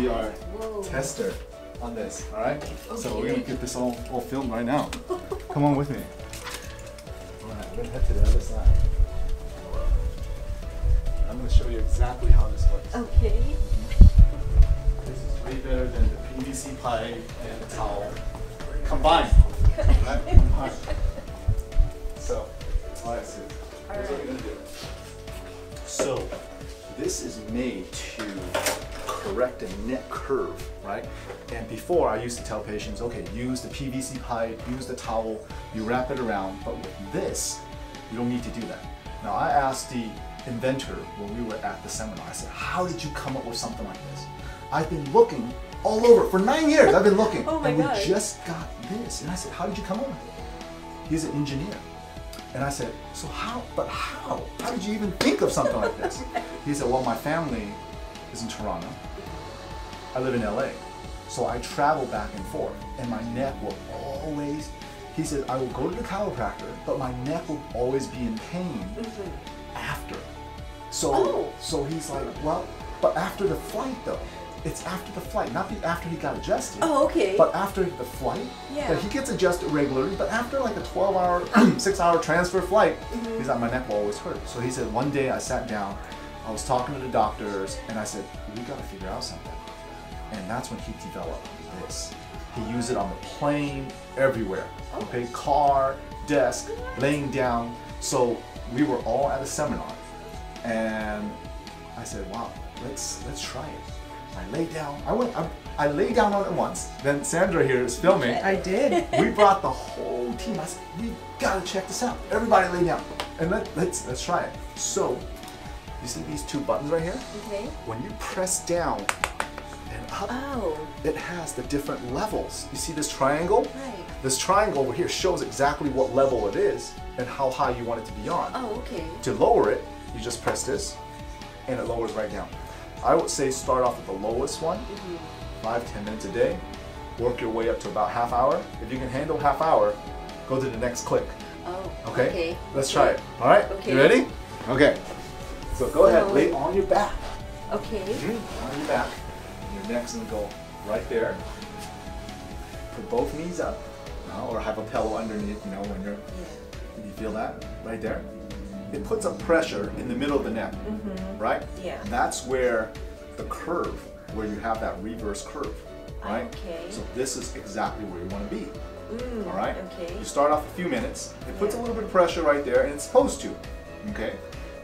be our tester on this, all right? Okay. So we're gonna get this all filmed right now. Come on with me. All right, we're gonna head to the other side. I'm gonna show you exactly how this works. Okay. This is way better than the PVC pipe and the towel combined. Right? Combined. So, all right, so here's what we're gonna do. So, this is made to correct a neck curve, right? And before I used to tell patients, okay, use the PVC pipe, use the towel, you wrap it around, but with this, you don't need to do that. Now I asked the inventor when we were at the seminar, I said, how did you come up with something like this? I've been looking all over, for 9 years I've been looking, and we just got this. And I said, how did you come up with it? He's an engineer. And I said, so how, but how? How did you even think of something like this? He said, well, my family is in Toronto. I live in LA. So I travel back and forth, and my neck will always, he said, I will go to the chiropractor, but my neck will always be in pain after. So, so he's like, well, but after the flight though. It's after the flight, not after he got adjusted. Oh, okay. But after the flight, that he gets adjusted regularly, but after like a 12-hour, 6-hour transfer flight, he's like, my neck will always hurt. So he said, one day I sat down, I was talking to the doctors, and I said, we gotta figure out something. And that's when he developed this. He used it on the plane, everywhere. Okay, car, desk, laying down. So we were all at a seminar, and I said, wow, let's try it. I lay down. I lay down on it once. Then Sandra here is filming. I did. We brought the whole team. I said, we gotta check this out. Everybody lay down, and let's try it. So, you see these two buttons right here? Okay. When you press down and up, it has the different levels. You see this triangle? Right. This triangle over here shows exactly what level it is and how high you want it to be on. Oh, okay. To lower it, you just press this, and it lowers right down. I would say start off with the lowest one, 5-10 minutes a day. Work your way up to about half hour. If you can handle half hour, go to the next click. Oh, okay. Let's try it. All right? Okay. You ready? Okay. So go ahead, lay on your back. Okay. On your back. And your neck's gonna go right there. Put both knees up, or have a pillow underneath. You know when you feel that right there. It puts a pressure in the middle of the neck, right? Yeah. And that's where the curve, where you have that reverse curve, right? Okay. So this is exactly where you want to be, all right? Okay. You start off a few minutes. It puts a little bit of pressure right there, and it's supposed to, okay?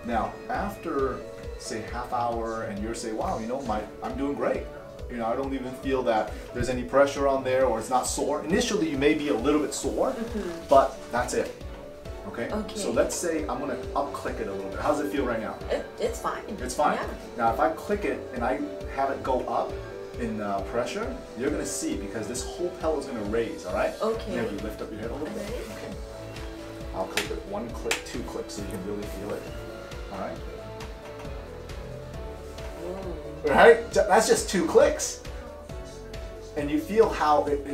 Now, after, say, half hour, and you're saying, wow, you know, I'm doing great. You know, I don't even feel that there's any pressure on there, or it's not sore. Initially, you may be a little bit sore, but that's it. Okay? So let's say I'm going to up-click it a little bit. How does it feel right now? It's fine. It's fine. Yeah. Now if I click it and I have it go up in pressure, you're going to see, because this whole pillow is going to raise, all right? Okay. Maybe lift up your head a little bit. Okay. I'll click it 1 click, 2 clicks so you can really feel it. All right? Whoa. Right? That's just 2 clicks. And you feel how it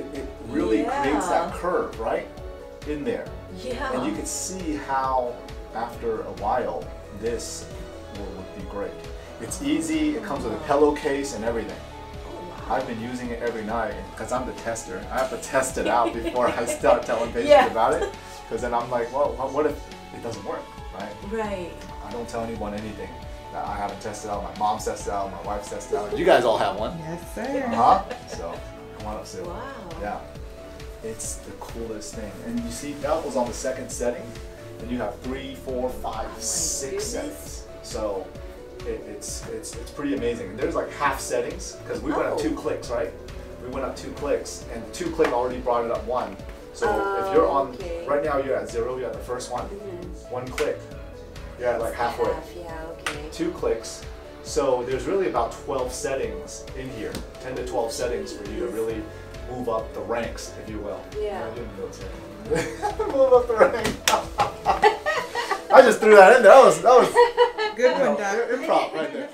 really creates that curve, right? In there. Yeah. And you can see how, after a while, this will be great. It's easy, it comes with a pillowcase and everything. I've been using it every night, because I'm the tester. I have to test it out before I start telling patients about it. Because then I'm like, well, what if it doesn't work, right? Right. I don't tell anyone anything that I haven't tested out. My mom's tested out, my wife's tested out. You guys all have one. Yes, sir. So, come on up, Sue. Wow. Yeah. It's the coolest thing. And you see that was on the 2nd setting, and you have 3, 4, 5, 6 settings. So it's pretty amazing. And there's like half settings, because we went up 2 clicks, right? We went up 2 clicks, and 2 click already brought it up 1. So if you're on, right now you're at 0, you're at the first one. 1 click, you're at like halfway. Yeah, okay. 2 clicks. So there's really about 12 settings in here, 10 to 12 settings for you to really move up the ranks, if you will. Yeah. Move up the ranks. I just threw that in there. That was good one, Doc. improv right there.